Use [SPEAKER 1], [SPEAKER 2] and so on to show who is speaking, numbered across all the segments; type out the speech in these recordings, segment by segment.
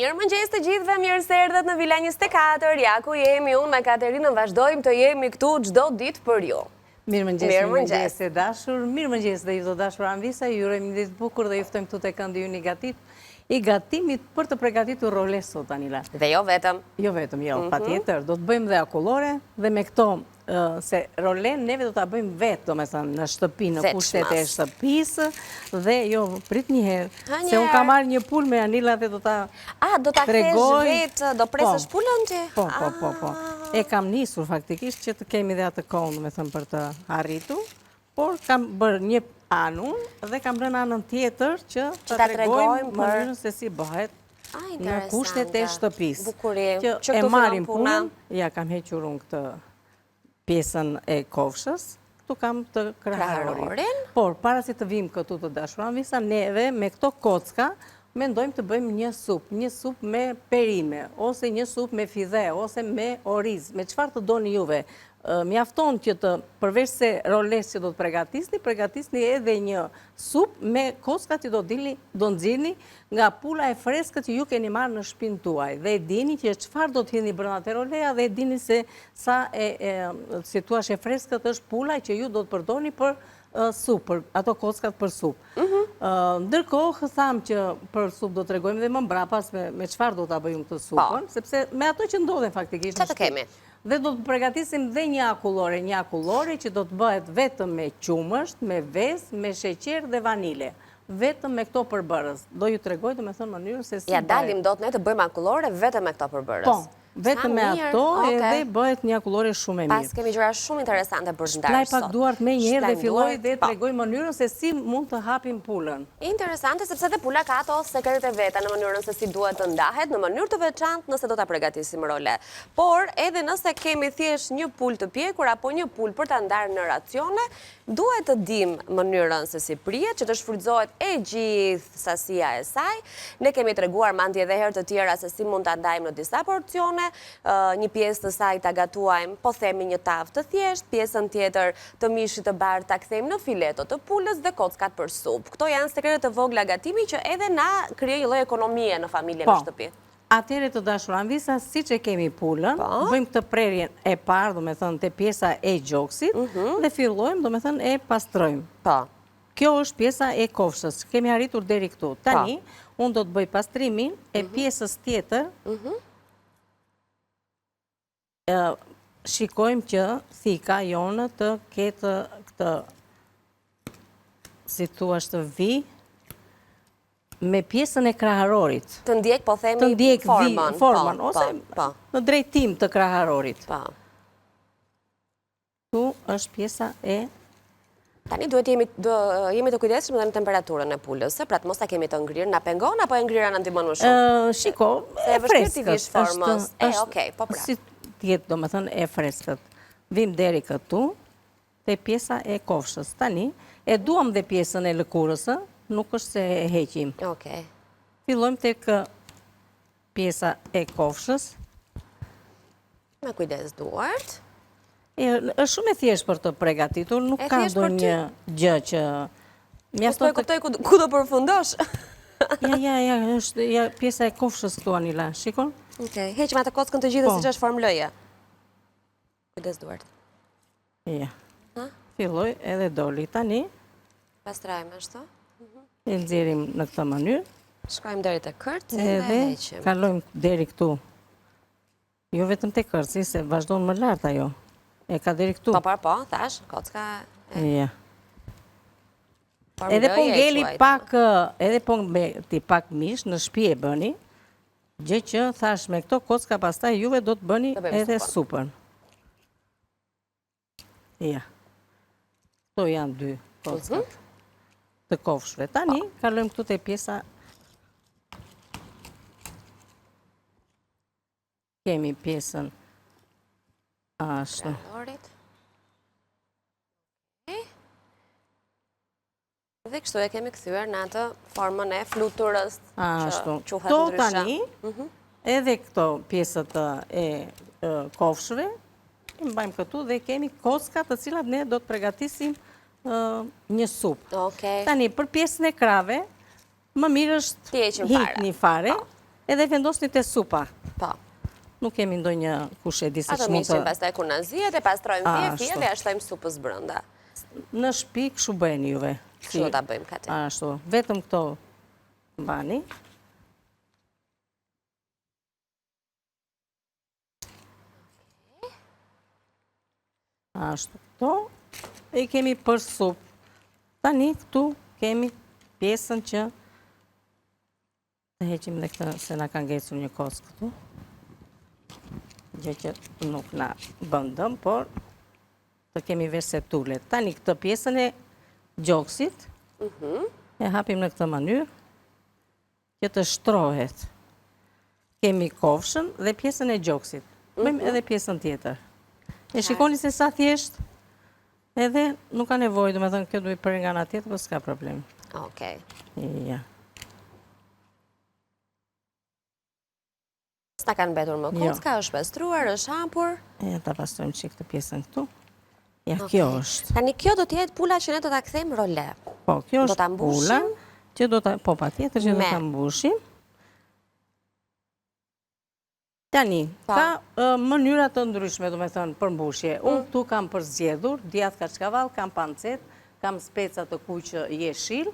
[SPEAKER 1] Mirë mëngjes të gjithëve, mirë se erdhët në Vila 24, ja ku jemi unë me Katerinën, vazhdojmë të jemi këtu çdo ditë për ju.
[SPEAKER 2] Mirë mëngjes e dashur, mirë mëngjes dhe ju të dashur Anvisa, ju urojmë një ditë bukur dhe juftojmë këtu te këndi i gatimit për të përgatitur role sot, Anila.
[SPEAKER 1] Dhe jo vetëm.
[SPEAKER 2] Jo vetëm, jo, patjetër, do të bëjmë dhe akullore dhe me këto se rolen neve do ta bëjmë vetë, domethënë në shtëpi, në kushtet e shtëpisë dhe jo prit një herë, se unë kam marrë një pulë me Anila dhe do ta
[SPEAKER 1] do ta kthesh vetë, do presësh pulën ti?
[SPEAKER 2] Po. E kam nisur faktikisht që të kemi dhe atë kohë, domethënë për të arritur, por kam bërë një anën dhe kam rënë anën tjetër që ta tregojmë mënyrën se si bëhet në kushtet e shtëpisë. Që e marrim punën, ja kam hequr unë këtë pjesën e kofshës, këtu kam të kraharorin. Por, para si të vim këtu të dashur Anvisa, neve me këto kocka, mendojmë të bëjmë një sup me perime, ose një sup me fidhe, ose me oriz, me çfarë të doni juve. Mjafton që të, përveç se roles që do të pregatisni edhe një sup me kockat që do nxirni nga pula e freskët që ju keni marrë në shtëpinë tuaj. Dhe e dini që çfarë do të hidhni brenda te roleja dhe e dini se sa si thua e freskët është pula që ju do të përdorni për sup, për ato kockat për sup. Ndërkohë thamë që për sup do të tregojmë dhe më mbrapa me çfarë do ta bëjmë këtë supën, sepse me ato që ndodhen faktikisht.
[SPEAKER 1] Çfarë kemi?
[SPEAKER 2] Dhe do të përgatisim dhe një akullore që do të bëhet vetëm me qumësht, me vezë, me sheqer dhe vanile. Vetëm me këto përbërës. Do ju tregoj të me thënë mënyrën se si bëhet.
[SPEAKER 1] Ja dalim do të ne të bëjmë akullore vetëm me këto përbërës.
[SPEAKER 2] Po, vetëm me ato edhe bëhet një akullore shumë e mirë.
[SPEAKER 1] Pas kemi gjëra shumë interesante për të ndarë
[SPEAKER 2] sot. Shplaj pak duart me njëherë dhe filloj dhe tregoj mënyrën se si mund të hapim pulën.
[SPEAKER 1] Interesante sepse dhe pula ka ato sekretet e veta në mënyrën se si duhet të ndahet në mënyrë të veçantë nëse do ta përgatisim role. Por edhe nëse kemi thjesht një pulë të pjekur apo një pulë për ta ndarë në racione, duhet të dim mënyrën se si prihet, që të shfrytëzohet e gjithë sasia e saj. Ne kemi treguar mandje edhe herë të tjera se si mund ta ndajmë në disa porcione, një pjesë të saj ta gatuajmë, po themi një tavë të thjesht, pjesën tjetër të mishit të bardhë ta kthejmë në fileto të pulës dhe kockat për sup. Këto janë sekretet të vogla gatimi që edhe na krijojnë një lloj ekonomie në familjen në shtëpi.
[SPEAKER 2] Atëherë të dashur Anvisa, siç e kemi pulën, bëjmë këtë prerjen e parë, domethënë te pjesa e gjoksit dhe fillojmë domethënë e pastrojmë. Po. Kjo është pjesa e kofshës. Kemi arritur deri këtu. Tani unë do të bëj pastrimin e pjesës tjetër. Shikojmë që thika jonë të ketë këtë, si thua të vi, me pjesën e kraharorit.
[SPEAKER 1] Të ndjek, po themi,
[SPEAKER 2] formën, ose në drejtim të kraharorit. Tu është pjesa e...
[SPEAKER 1] Tani duhet jemi të kujdesshëm dhe në temperaturën e pulës, pra të mos ta kemi të ngrirë, na pengon apo e ngrira na ndihmon më shumë?
[SPEAKER 2] Shiko, e
[SPEAKER 1] freskët.
[SPEAKER 2] Si tjetë, domethënë, e freskët. Vim deri këtu, te pjesa e kofshës. Tani, e duam dhe pjesën e lëkurës, nuk është se e heqim. Fillojmë tek pjesa e kofshës.
[SPEAKER 1] Me kujdes duart.
[SPEAKER 2] Është shumë e thjeshtë për të përgatitur, nuk ka ndonjë gjë që...
[SPEAKER 1] Po e kuptoj ku do përfundosh.
[SPEAKER 2] Ja, është pjesa e kofshës këtu, Anila, shikon?
[SPEAKER 1] Heqim atë kockën të gjithë siç është formë lëje. Kujdes duart.
[SPEAKER 2] Ja. Filloj edhe doli tani.
[SPEAKER 1] Pastrajmë ashtu.
[SPEAKER 2] E nxjerrim në këtë mënyrë.
[SPEAKER 1] Shkojmë deri te kërci dhe heqim.
[SPEAKER 2] Edhe kalojmë deri këtu. Jo vetëm te kërci, se vazhdon më lart ajo. E ka deri këtu.
[SPEAKER 1] Po, thash, kocka.
[SPEAKER 2] Ja. Edhe po ngeli pak, edhe po mbeti pak mish në shtëpi e bëni, gjë që thash me këto kocka pastaj juve do të bëni edhe supën. Ja. Këto janë dy kockat të kofshëve. Tani, kalojmë këtu te pjesa. Kemi pjesën ashtu.
[SPEAKER 1] Dhe kështu e kemi kthyer në atë formën e fluturës.
[SPEAKER 2] Ashtu. Këto tani, edhe këto pjesët e kofshëve, i mbajmë këtu dhe kemi kocka të cilat ne do të përgatisim një supë. Tani, për pjesën e krave, më mirë është hiqni fare, edhe vendosni te supa.
[SPEAKER 1] Po.
[SPEAKER 2] Nuk kemi ndonjë kush e di se
[SPEAKER 1] Ato
[SPEAKER 2] ç'mund
[SPEAKER 1] miqin
[SPEAKER 2] të...
[SPEAKER 1] pastaj kur na zihet e pastrojmë fije dhe ja shtojmë supës brenda.
[SPEAKER 2] Në shtëpi kështu bëjeni juve.
[SPEAKER 1] Kështu ta bëjmë kati.
[SPEAKER 2] Ashtu, vetëm këto bani. Ashtu këto, e kemi për supë. Tani këtu kemi pjesën që të heqim dhe këtë se na ka ngecur një kocë këtu. Gjë që nuk na bën dëm, por të kemi vesh se tulet. Tani këtë pjesën e gjoksit e hapim në këtë mënyrë që të shtrohet. Kemi kofshën dhe pjesën e gjoksit. Bëjmë edhe pjesën tjetër. E shikoni se sa thjesht, edhe nuk ka nevojë, domethënë kjo duhet për nga ana tjetër, po s'ka problem.
[SPEAKER 1] Okej.
[SPEAKER 2] Ja.
[SPEAKER 1] S'ta kanë mbetur më kocka, është pastruar, është hapur.
[SPEAKER 2] E ta pastrojmë çik këtë pjesën këtu. Ja, kjo është.
[SPEAKER 1] Tani kjo do të jetë pula që ne do ta kthejmë role.
[SPEAKER 2] Po, kjo
[SPEAKER 1] Do ta
[SPEAKER 2] është pula që do ta, po patjetër që do ta mbushim. Tani, ka mënyra të ndryshme, do me thënë, për mbushje. Unë këtu kam përzgjedhur, djath kaçkavall, kam pancet, kam speca të kuq jeshil,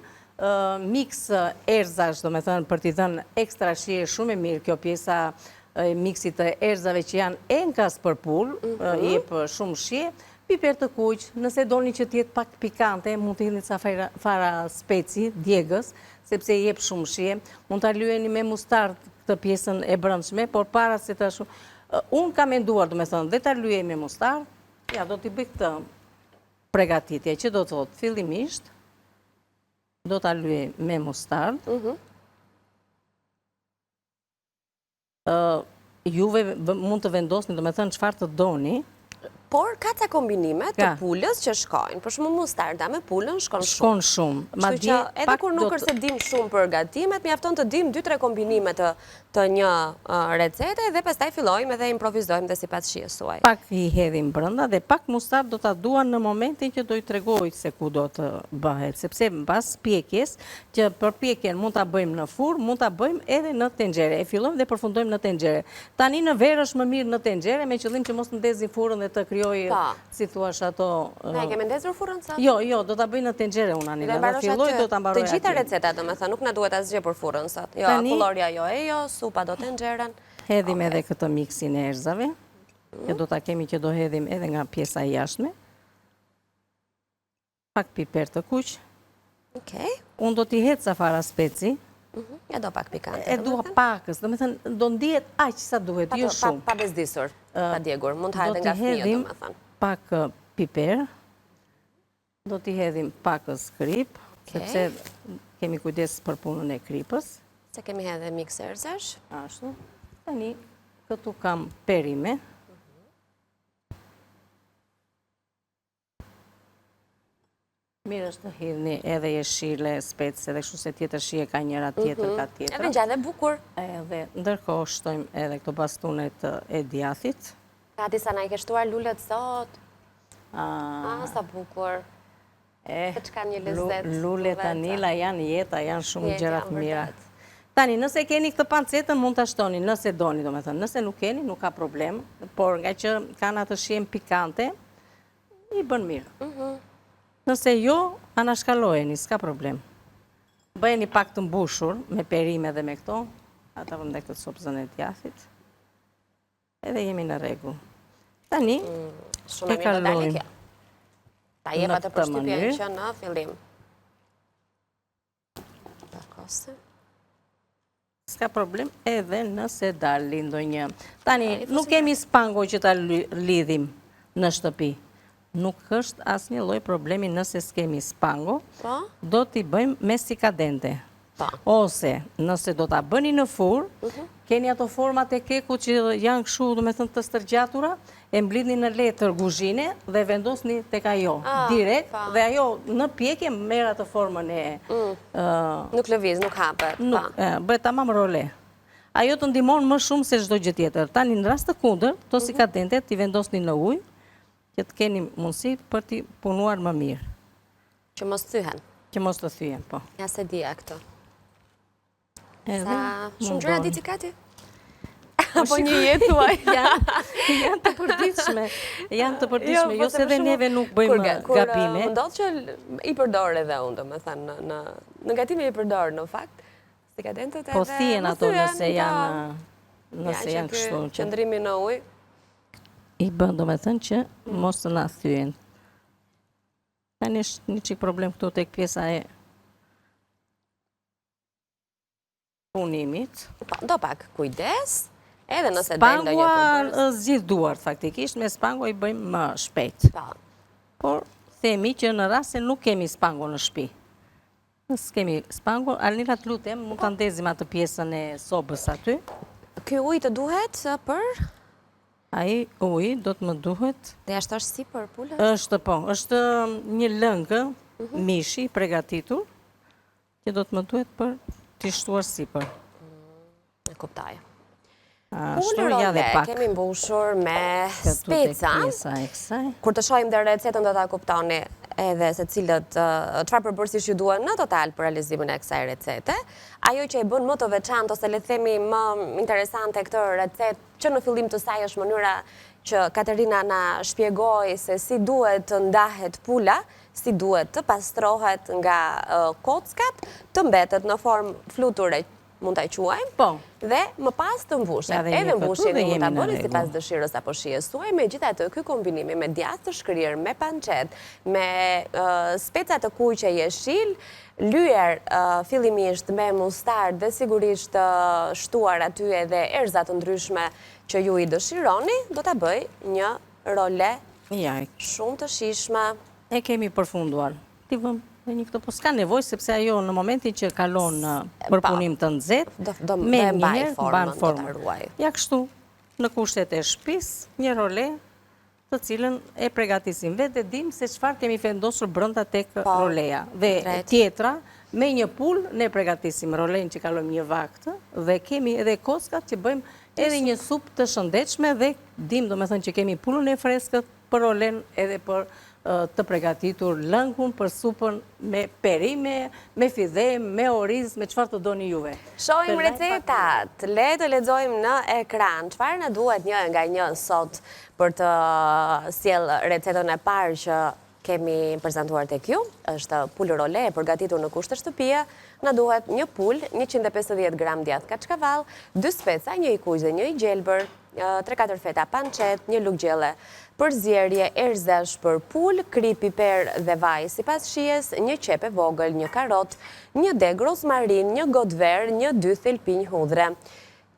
[SPEAKER 2] mix erzash, do me thënë, për t'i dhënë ekstra shije shumë e mirë, kjo pjesa miksit të erzave që janë enkas për pull, jep shumë shije, piper të kuq, nëse doni që t'jetë pak pikante, mund të hidhni ca fara speci, djegës, sepse jep shumë shije, mund t'a lyeni me mustard këtë pjesën e brendshme, por para se të shumë... Unë kam menduar, do me thënë, dhe t'a lyej me mustard, ja, do t'i bëj këtë pregatitje, që do të thotë, fillimisht, do t'a lyej me mustard, juve mund të vendosni, do me thënë, çfarë të doni,
[SPEAKER 1] por ka ca kombinime të pulës që shkojnë. Për shembull mustarda me pulën shkon shumë.
[SPEAKER 2] Shkon shumë.
[SPEAKER 1] Kështu që edhe kur nuk është se dim shumë për gatimet, mjafton të dim 2-3 kombinime të një recete dhe pastaj fillojmë edhe improvizojmë dhe sipas shijes suaj.
[SPEAKER 2] Pak i hedhim brenda dhe pak mustard do ta duan në momentin që do i tregoj se ku do të bëhet, sepse mbas pjekjes, që për pjekjen mund ta bëjmë në furrë, mund ta bëjmë edhe në tenxhere. E fillojmë dhe përfundojmë në tenxhere. Tani në verë është më mirë në tenxhere me qëllim që mos ndezin furrën dhe të si thuash ato...
[SPEAKER 1] Ne kemi ndezur furrën sa?
[SPEAKER 2] Jo, do ta bëj në tenxhere unë Anila, dhe filloj do ta mbaroj
[SPEAKER 1] atje. Të gjitha recetat, do me thënë, nuk na duhet asgjë për furrën sot. Jo, akullorja jo e jo, supa do tenxheren.
[SPEAKER 2] Hedhim edhe këtë miksin e erzave, që do ta kemi që do hedhim edhe nga pjesa e jashtme. Pak piper të kuq. Unë do t'i hedh sa fara speci.
[SPEAKER 1] Ja do pak pikante.
[SPEAKER 2] E dua pakës, do me thënë, do ndihet aq sa duhet, jo shumë.
[SPEAKER 1] Pa bezdisur, pa djegur, mund të hajde nga fëmijët, do me thënë.
[SPEAKER 2] Pak piper, do t'i hedhim pakës krip, sepse kemi kujdes për punën e kripës.
[SPEAKER 1] Se kemi hedhe mix erzash.
[SPEAKER 2] Ashtu. Tani, këtu kam perime. Mirë është të hidhni edhe jeshile, specë, edhe kështu se tjetër shije ka njëra tjetër, ka tjetër.
[SPEAKER 1] Edhe gjallë e bukur.
[SPEAKER 2] Edhe ndërkohë shtojmë edhe këto bastunet e djathit.
[SPEAKER 1] Ka disa na i ke shtuar lulet sot. Sa bukur. Këtë ka një lezet.
[SPEAKER 2] Lulet Anila janë jeta, janë shumë gjërat mira. Tani, nëse keni këtë pancetën, mund të ashtoni, nëse doni, do me thënë. Nëse nuk keni, nuk ka problem, por nga që kanë atë shijen pikante, i bën mirë. Nëse jo, anashkalojeni, s'ka problem. Bëjeni pak të mbushur, me perime dhe me këto, ata vëm dhe këtë sopëzën e djathit, edhe jemi në rregull. Tani,
[SPEAKER 1] shumë mirë të dali kjo. Ta jep atë përshtypjen që në fillim.
[SPEAKER 2] S'ka problem, edhe nëse dali ndonjë. Tani, nuk kemi spango që ta lidhim në shtëpi. Nuk është asnjë lloj problemi nëse s'kemi spango, do t'i bëjmë me sikadente. Ose, nëse do t'a bëni në furrë, keni ato format e kekut që janë kështu, do me thënë të stërgjatura, e mblidhni në letër guzhine dhe vendosni tek ajo, direkt, dhe ajo në pjekje merr atë formën e...
[SPEAKER 1] Nuk lëviz, nuk hapet.
[SPEAKER 2] Bëhet tamam role. Ajo të ndihmon më shumë se çdo gjë tjetër. Tani në rast të kundër, to sikadente t'i vendosni në ujë, që të keni mundësi për t'i punuar më mirë.
[SPEAKER 1] Që mos thyhen.
[SPEAKER 2] Që mos të thyhen, po.
[SPEAKER 1] Ja se dija këto. Shumë gjëra ditë kati? Apo një jetë tuaj?
[SPEAKER 2] Janë të përditshme. Jo se dhe neve nuk bëjmë gabime.
[SPEAKER 1] Kur ndodh që i përdor edhe unë, domethënë në gatime i përdor në fakt. Dekadentët edhe.
[SPEAKER 2] Po thien ato nëse janë kështu.
[SPEAKER 1] Qëndrimi në ujë.
[SPEAKER 2] I bën domethënë që mos të na thyen. Tani është një çik problem këtu tek pjesa e punimit.
[SPEAKER 1] Do pak kujdes. Edhe nëse del ndonjë përbërës.
[SPEAKER 2] Spangua zgjidh duart faktikisht, me spangua i bëjmë më shpejt. Por themi që në rast se nuk kemi spangu në shtëpi. Nëse kemi spangu, Alnila të lutem, mund ta ndezim atë pjesën e sobës aty.
[SPEAKER 1] Ky ujë të duhet për?
[SPEAKER 2] Ai ujë do të më duhet.
[SPEAKER 1] Dhe ashtu është si për pulën?
[SPEAKER 2] Është një lëngë mishi përgatitur që do të më duhet për t'i shtuar sipër.
[SPEAKER 1] E kuptoj.
[SPEAKER 2] Ashtu ja dhe pak.
[SPEAKER 1] Kemi mbushur me speca. Kur të shohim dhe recetën do ta kuptoni edhe se çfarë përbërësish ju duhen në total për realizimin e kësaj recete. Ajo që e bën më të veçantë ose le të themi më interesante këtë recetë, që në fillim të saj është mënyra që Katerina na shpjegoi se si duhet të ndahet pula, si duhet të pastrohet nga kockat, të mbetet në formë fluture, mund ta quajmë.
[SPEAKER 2] Po.
[SPEAKER 1] Dhe më pas të mbushet. Edhe mbushin mund ta bëni sipas dëshirës apo shijes suaj. Megjithatë, ky kombinimi me djathë të shkrirë, me pancet, me speca të kuqe jeshil, lyer fillimisht me mustardë dhe sigurisht shtuar aty edhe erza të ndryshme që ju i dëshironi, do ta bëj një role shumë të shijshme.
[SPEAKER 2] E kemi përfunduar. Ti vëm dhe një këto, po s'ka nevojë sepse ajo në momentin që kalon në përpunim të nxehtë, me njëherë mban formën. Ja kështu, në kushtet e shtëpisë, një role të cilën e përgatisim vetë dhe dim se çfarë kemi vendosur brenda tek roleja. Dhe tjetra, me një pul ne përgatisim rolen që kalojmë një vakt dhe kemi edhe kockat që bëjmë edhe një supë të shëndetshme dhe dim domethënë që kemi pulën e freskët për rolen edhe për të përgatitur lëngun për supën me perime, me fidhe, me oriz, me çfarë të doni juve.
[SPEAKER 1] Shohim recetat, le të lexojmë në ekran. Çfarë na duhet një nga një sot për të sjell recetën e parë që kemi prezantuar tek ju? Është pulë role e përgatitur në kushte shtëpie. Na duhet një pul, 150 gram djathë kaçkavall, 2 speca, një i kuq dhe një i gjelbër, 3-4 feta pancet, një lugë gjelle përzierje, erzash për pul, kri, piper dhe vaj sipas shijes, një qep e vogël, një karot, një deg rozmarin, një got ver, një 2 thelpinj hudhre.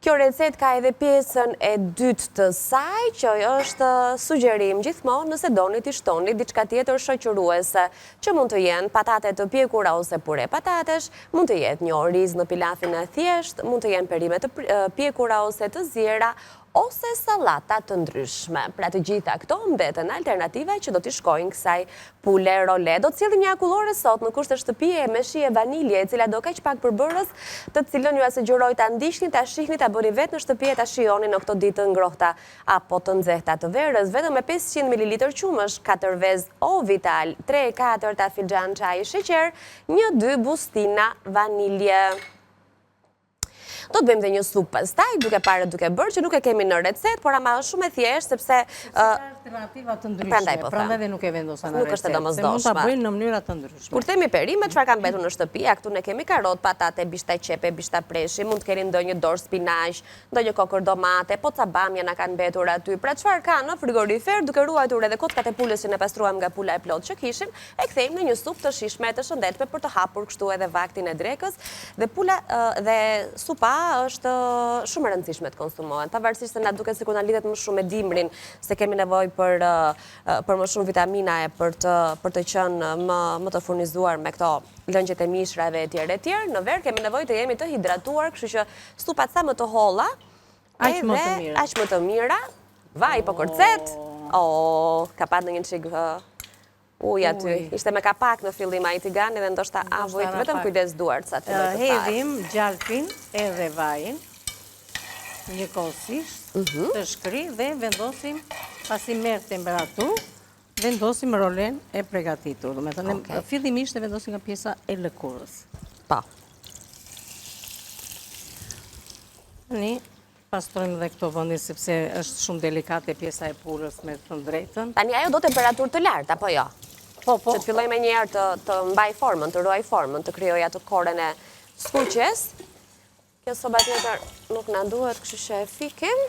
[SPEAKER 1] Kjo recet ka edhe pjesën e dytë të saj, që është sugjerim gjithmonë nëse doni t'i shtoni diçka tjetër shoqëruese, që mund të jenë patate të pjekura ose pure patatesh, mund të jetë një oriz në pilafin e thjesht, mund të jenë perime të pjekura ose të ziera, ose sallata të ndryshme. Pra të gjitha këto mbeten alternativa që do t'i shkojnë kësaj pule role. Do të sillim një akullore sot në kushte shtëpie me shije vanilje, e cila do kaq pak përbërës, të cilën ju asëgjëroj ta ndiqni, ta shihni, ta bëni vetë në shtëpi e ta shijoni në këto ditë ngrohta apo të nxehta të verës. Vetëm me 500 ml qumësh, 4 vezë o vital, 3-4 ta filxhan çaji sheqer, 1-2 bustina vanilje. Do të bëjmë dhe një supë pastaj, duke parë duke bërë, që nuk e kemi në recet, por ama është shumë e thjeshtë, sepse
[SPEAKER 2] alternativa të ndryshme, prandaj dhe nuk e vendosa në recet.
[SPEAKER 1] Nuk është e domosdoshme.
[SPEAKER 2] Mund ta bëjnë në mënyra të ndryshme.
[SPEAKER 1] Kur themi perime, çfarë ka mbetur në shtëpi? Këtu ne kemi karot, patate, bishta qepe, bishta preshi, mund të keni ndonjë dorë spinaq, ndonjë kokër domate, poca bamje na kanë mbetur aty. Pra çfarë ka në frigorifer, duke ruajtur edhe kockat e pulës që ne pastruam nga pula e plotë që kishim, e kthejmë në një supë të shijshme të shëndetshme për të hapur kështu edhe vaktin e drekës. Dhe pula dhe supa është shumë e rëndësishme të konsumohet, pavarësisht se na duket sikur na lidhet më shumë me dimrin, se kemi nevojë për më shumë vitamina e për të qenë më të furnizuar me këto lëngjet e mishrave etj. Në ver kemi nevojë të jemi të hidratuar, kështu që supat sa më të holla, aq më të mira. Vaj po kërcet. Ka pat ndonjë çik ujë aty. Ishte me kapak në fillim ai tigani dhe ndoshta avojt vetëm kujdes duart sa të
[SPEAKER 2] hedhim gjalpin edhe vajin njëkohësisht të shkri dhe vendosim pasi merr temperaturë, vendosim rolen e përgatitur. Do të thënë fillimisht e vendosim nga pjesa e lëkurës.
[SPEAKER 1] Po.
[SPEAKER 2] Tani, pastrojmë dhe këto vëndin, sepse është shumë delikate pjesa e pulës me të drejtën.
[SPEAKER 1] Tani ajo do temperaturë të lartë, apo jo?
[SPEAKER 2] Po.
[SPEAKER 1] Që të filloj me njerë të mbaj formën, të ruaj formën, të kryoj atë koren e skuqes. Kjo soba tjetër nuk na duhet, kështu që e fikim.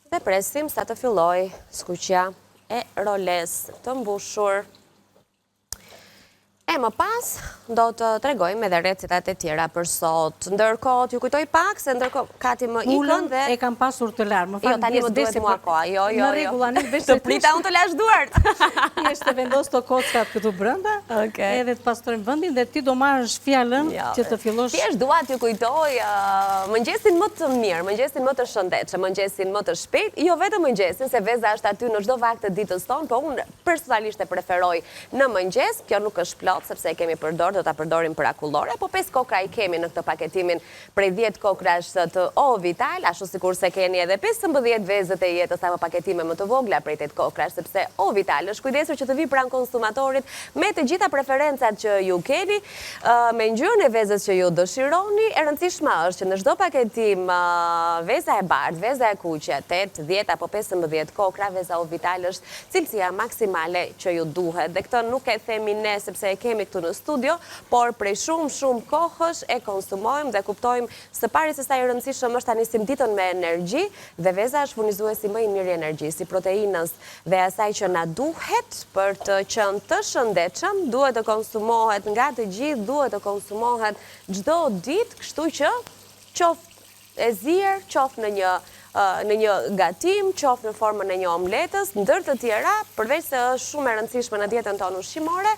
[SPEAKER 1] Dhe presim sa të filloj skuqja e roles të mbushur. E më pas, do të tregojmë edhe recetat e tjera për sot. Ndërkohë, t'ju kujtoj pak, se ndërkohë kati më ikën dhe...
[SPEAKER 2] e kam pasur të larë.
[SPEAKER 1] Jo, tani më duhet mua koha. Jo.
[SPEAKER 2] Në regula, një vesh
[SPEAKER 1] të prita unë të lash duart.
[SPEAKER 2] Ti është të vendos të kockat këtu brënda, edhe të pastrojmë vëndin, dhe ti do marrësh fjallën që të fillosh...
[SPEAKER 1] Ti është dua t'ju kujtoj mëngjesin më të mirë, mëngjesin më të shëndetshëm, mëngjesin më të shpejt, jo vetëm mëngjesin, se veza është aty në çdo vakt të ditës tonë, po unë personalisht e preferoj në mëngjes, kjo nuk është plot, sepse e kemi përdor, do ta përdorim për akullore, po 5 kokra i kemi në këtë paketimin prej 10 kokrash të O Vital, ashtu sikur se keni edhe 15 vezët e jetës apo paketime më të vogla prej 8 kokrash, sepse O Vital është kujdesur që të vi pranë konsumatorit me të gjitha preferencat që ju keni, me ngjyrën e vezës që ju dëshironi. E rëndësishme është që në çdo paketim veza e bardhë, veza e kuqe, 8, 10 apo 15 kokra, veza O Vital është cilësia maksimale që ju duhet. Dhe këtë nuk e themi ne sepse e kemi këtu në studio, por prej shumë kohësh e konsumojmë dhe kuptojmë së pari se sa i rëndësishëm është ta nisim ditën me energji, dhe veza është furnizuesi më i mirë i energjisë, si proteinës dhe asaj që na duhet për të qenë të shëndetshëm, duhet të konsumohet nga të gjithë, duhet të konsumohet çdo ditë, kështu që qoftë e zier, qoftë në një gatim, qoftë në formën e një omletës, ndër të tjera, përveç se është shumë e rëndësishme në dietën tonë ushqimore,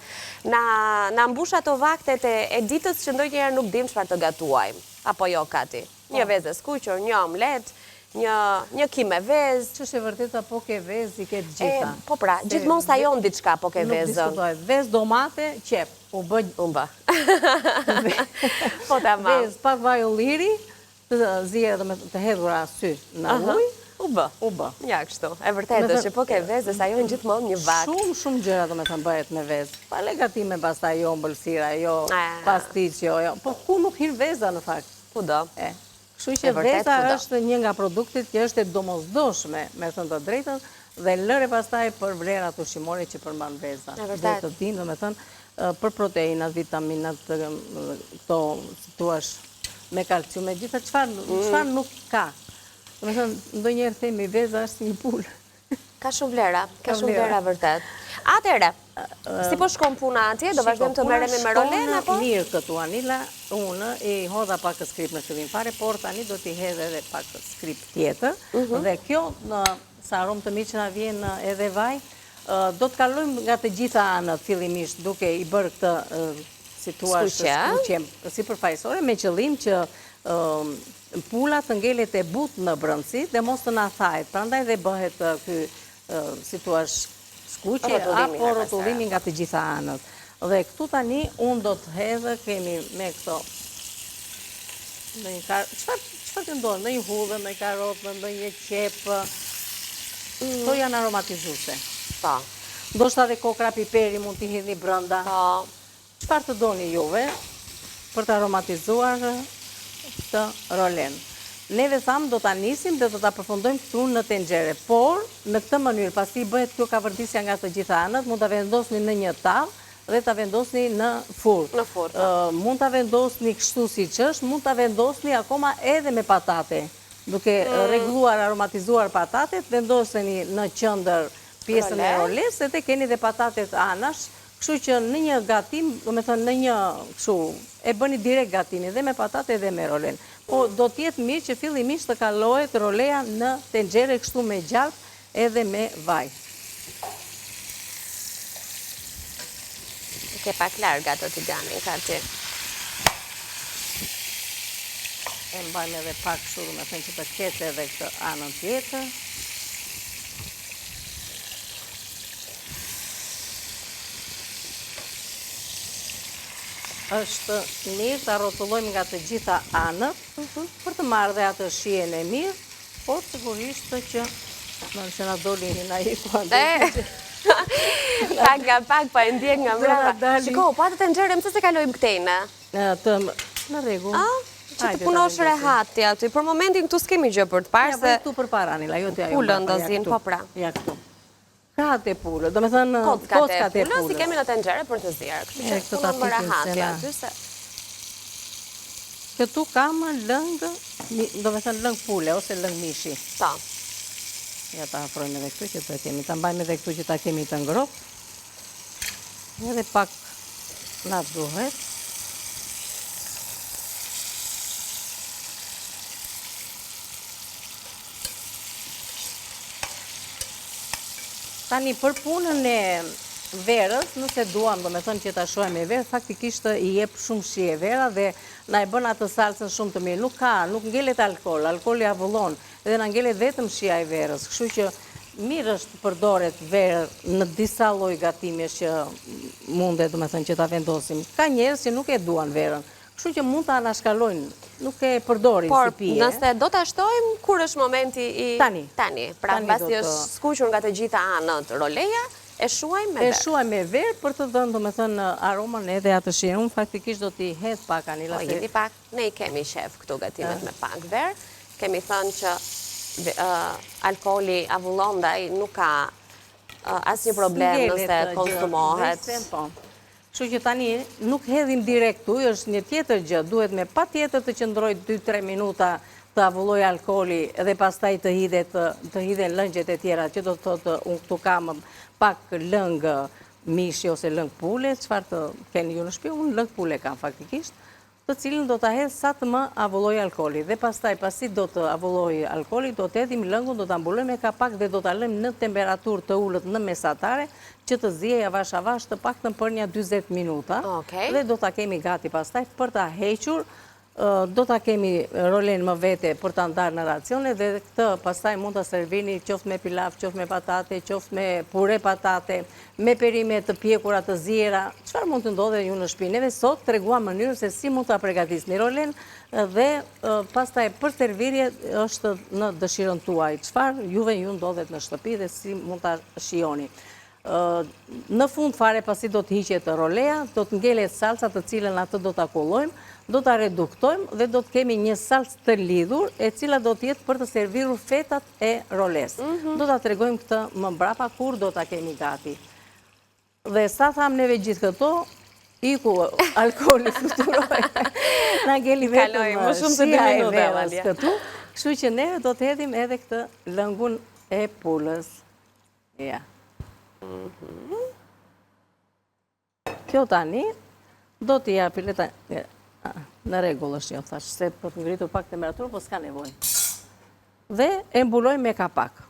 [SPEAKER 1] na mbush ato vaktet e ditës që ndonjëherë nuk dim çfarë të gatuajmë. Apo jo, Kati? Një vezë e skuqur, një omlet, një kime vezë.
[SPEAKER 2] Ç'është e vërtetë, po ke vezë, i ke të gjitha.
[SPEAKER 1] Po pra, gjithmonë sajon diçka po ke vezën.
[SPEAKER 2] Nuk diskutohet. Vezë domate, qep. U bë.
[SPEAKER 1] Po tamam.
[SPEAKER 2] Vezë pak vaj ulliri, të zjerë dhe të hedhura sy në ujë,
[SPEAKER 1] u bë. Ja, kështu. E vërtetë është që po ke vezë, sajon gjithmonë një vakt.
[SPEAKER 2] Shumë gjëra do me të bëhet me vezë. Pa legatime pastaj jo mbëlsira, jo pastiq, jo. Po ku nuk hir veza në fakt?
[SPEAKER 1] Ku do?
[SPEAKER 2] Kështu që veza është një nga produktet që është e domosdoshme, me thënë të drejtën, dhe lëre pastaj për vlerat ushqimore që përmban veza. Dhe të dinë, do me thënë, për proteinat, vitaminat, këto, si thuash, me kalcium, me gjitha çfarë nuk ka. Do me thënë, ndonjëherë themi veza është një pulë.
[SPEAKER 1] Ka shumë vlera vërtet. Atëherë, si po shkon puna atje, do vazhdojmë të merremi me rolen apo?
[SPEAKER 2] Mirë këtu Anila, unë i hodha pak skrip në fillim fare, por tani do t'i hedh edhe pak skrip tjetër, dhe kjo sa aromë të mirë që na vjen edhe vaj, do të kalojmë nga të gjitha anët fillimisht duke i bërë këtë skuqje sipërfaqësore, me qëllim që pula të ngelet e butë në brëndësi dhe mos të na thahet. Prandaj dhe bëhet ky, si thua, skuqje apo rrotullimi nga të gjitha anët. Dhe këtu tani unë do të hedhë, kemi me këto çfarë të ndonë, në një hudhë, në një karotë, në një qepë. Këto janë aromatizuese.
[SPEAKER 1] Po.
[SPEAKER 2] Ndoshta dhe kokra piperi mund t'i hedhni brenda.
[SPEAKER 1] Po.
[SPEAKER 2] Çfarë të doni juve për të aromatizuar të rolen. Neve thamë do t'a nisim dhe do t'a përfundojmë këtu në tenxhere, por në këtë mënyrë, pasi bëhet kjo kavërdisja nga të gjitha anët, mund t'a vendosni në një tavë dhe t'a vendosni në furrë.
[SPEAKER 1] Në furrë.
[SPEAKER 2] Mund t'a vendosni kështu si që është, mund t'a vendosni akoma edhe me patate. Duke rregulluar, aromatizuar patatet, vendosni në qendër pjesën e roles, dhe keni dhe patatet anash. Kështu që në një gatim, do me thënë në një kështu, e bëni direkt gatimin dhe me patate dhe me rolen. Po do t'jetë mirë që fillimisht të kalohet roleja në tenxhere kështu me gjatë edhe me vaj.
[SPEAKER 1] Ke pak larg ato tiganin, Kati.
[SPEAKER 2] E mbajmë edhe pak kështu, do me thënë që të ketë edhe këtë anën tjetër. Është mirë të arrotullojmë nga të gjitha anët, për të marrë dhe atë shijen e mirë, por sigurisht që në na dolin na iku andë.
[SPEAKER 1] Pak nga pak, pa e ndjek nga mbrapa. Shiko, pa të tenxhere, mëse se kalojmë këtejnë?
[SPEAKER 2] Në rregull.
[SPEAKER 1] Që të punosh rehati aty, për momentin këtu s'kemi gjë për të parë se...
[SPEAKER 2] Ja, këtu për para, Anila, jo të ajo.
[SPEAKER 1] Pullën do zinë, po pra.
[SPEAKER 2] Ja, këtu. Katë e pullë, do me thënë kockat e pullë.
[SPEAKER 1] Si kemi në tenxhere për të zjerë, kështu që punon më rehati aty se...
[SPEAKER 2] Këtu kam lëngë, do me thënë lëngë pulle, ose lëngë mishi.
[SPEAKER 1] Ta.
[SPEAKER 2] Ja ta afrojmë edhe këtu që të kemi, ta mbajmë edhe këtu që ta kemi të ngrohtë. Edhe pak na duhet. Tani për punën e verës, nëse duam, do me thënë që ta shohim e verë, faktikisht i jep shumë shi e vera dhe na e bën atë salsën shumë të mirë. Nuk ngelet alkool, alkooli avullon, edhe na ngelet vetëm shia e verës. Kështu që mirë është përdoret verë në disa lloj gatimesh që mundet, do me thënë që ta vendosim. Ka njerëz që nuk e duan verën, kështu që mund ta anashkalojnë, nuk e përdorin si pije.
[SPEAKER 1] Por nëse do ta shtojmë, kur është momenti i...
[SPEAKER 2] Tani.
[SPEAKER 1] Pra pasi është skuqur nga të gjitha anët roleja, e shuajmë me verë.
[SPEAKER 2] E shuajmë me verë për të dhënë, do me thënë, aromën edhe atë shijen. Unë faktikisht do t'i hedh pak, Anila.
[SPEAKER 1] Po, jeti pak, ne i kemi shef këtu gatimet me pak verë. Kemi thënë që alkooli avullon ndaj nuk ka asnjë problem nëse konsumohet.
[SPEAKER 2] Kështu që tani nuk hedhim direkt tu, është një tjetër gjë, duhet me pa tjetër të qëndroj 2-3 minuta të avulloj alkooli dhe pastaj të hidhen lëngjet e tjera, që do të thotë unë këtu kam pak lëngë mishi ose lëngë pule, çfarë të keni ju në shtëpi, unë lëngë pule kam faktikisht, të cilën do ta hedh sa të më avulloj alkooli. Dhe pastaj pasi do të avulloj alkooli, do të hedhim lëngun, do ta mbulojmë me kapak dhe do ta lëmë në temperaturë të ulët në mesatare, që të ziej avash të paktën për një 40 minuta. Dhe do ta kemi gati pastaj për ta hequr. Do ta kemi rolen më vete për ta ndarë në racione dhe këtë pastaj mund ta servini qoftë me pilaf, qoftë me patate, qoftë me pure patate, me perime të pjekura të ziera, çfarë mund të ndodhe ju në shtëpi. Neve sot treguam mënyrën se si mund ta përgatisni rolen dhe pastaj për servirje është në dëshirën tuaj. Çfarë juve ju ndodhet në shtëpi dhe si mund ta shijoni. Në fund fare pasi do të hiqet roleja, do të ngelet salca të cilën atë do ta kullojmë, do ta reduktojmë dhe do të kemi një salcë të lidhur e cila do të jetë për të servirur fetat e roles. Do ta tregojmë këtë më mbrapa kur do ta kemi gati. Dhe sa tham neve gjithë këto, iku alkooli fluturoi. Na ngeli vetëm shia e verës këtu, kështu që ne do të hedhim edhe këtë lëngun e pulës. Ja. Kjo tani do t'i japi leta në rregull është jo, thash, se për të ngritur pak temperaturë, po s'ka nevojë. Dhe e mbuloj me kapak.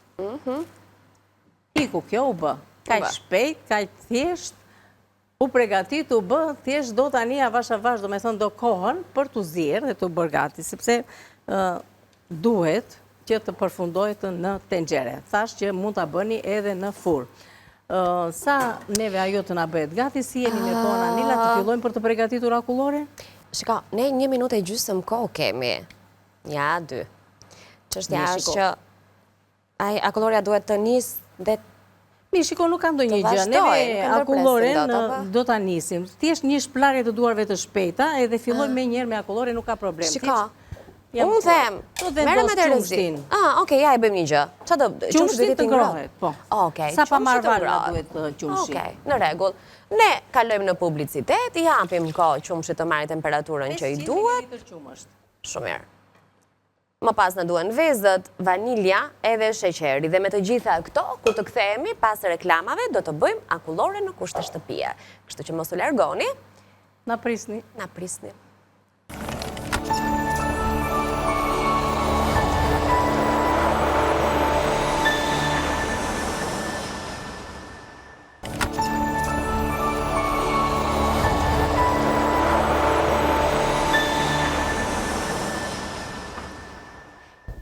[SPEAKER 2] Iku kjo u bë, kaq shpejt, kaq thjesht, u përgatit, u bë, thjesht do tani avash, do me thënë do kohën për t'u zjerë dhe t'u bërë gati, sepse duhet që të përfundohet në tenxhere. Thash që mund t'a bëni edhe në furrë. Sa neve ajo të na bëhet gati, si jeni me tona, Anila, të fillojmë për të përgatitur akullore?
[SPEAKER 1] Shiko, ne 1 minutë e gjysmë kohë kemi. Ja, 2. Çështja është që akulloria duhet të nisë dhe
[SPEAKER 2] Mi, shiko, nuk ka ndonjë gjë. Neve akulloren do ta nisim. Thjesht një shplarje të duarve të shpejta edhe fillojmë me njëherë me akulloren, nuk ka problem.
[SPEAKER 1] Shiko, unë them, merre me të rëzit. Okej, ja e bëjmë një gjë.
[SPEAKER 2] Qumshtin të ngrohet, po. Sa pa marrëvarna duhet qumshi.
[SPEAKER 1] Okej, në rregull. Ne kalojmë në publicitet, i hapim kohë qumshit të marrë temperaturën që i duhet. Shumë mirë. Më pas në duhen vezët, vanilja edhe sheqeri. Dhe me të gjitha këto, kur të kthehemi pas reklamave, do të bëjmë akullore në kushte shtëpie. Kështu që mos u largoni.
[SPEAKER 2] Na prisni.
[SPEAKER 1] Na prisni.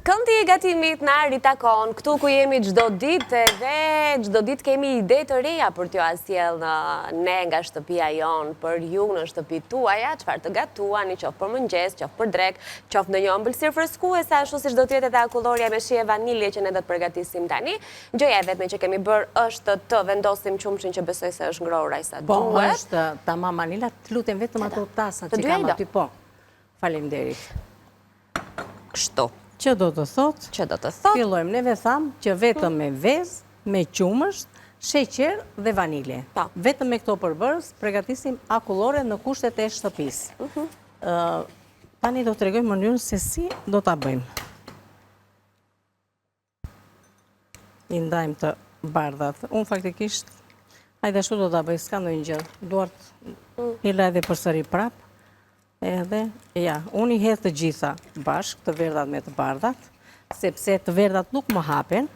[SPEAKER 1] Këndi e gatimit në Ritakon, këtu ku jemi gjdo ditë dhe gjdo ditë kemi ide të reja për t'ju asjel ne nga shtëpia jonë, për ju në shtëpi tuaja, qëfar të gatuani, qofë për mëngjes, qofë për drek, qofë në një ëmbëlsirë freskuese, ashtu si çdo tjetë edhe akulloria me shije vanilje që ne do të përgatisim tani. Gjëja e vetme që kemi bërë është të vendosim qumshin që besoj se është ngrohur ai sa duhet.
[SPEAKER 2] Po, është tamam Anila, të lutem vetëm ato tasat që kam aty, po. Faleminderit.
[SPEAKER 1] Kështu.
[SPEAKER 2] Që do të thotë?
[SPEAKER 1] Që do të thotë?
[SPEAKER 2] Fillojmë, neve thamë që vetëm me vezë, me qumësht, sheqer dhe vanilje. Vetëm me këto përbërës, përgatisim akullore në kushtet e shtëpisë. Tani do të tregoj mënyrën se si do ta bëjmë. I ndajmë të bardhat. Unë faktikisht, hajde ashtu do ta bëj, s'ka ndonjë gjë. Duart i la edhe përsëri prap. Edhe, ja, unë i hedh të gjitha bashkë, të verdhat me të bardhat, sepse të verdhat nuk më hapen.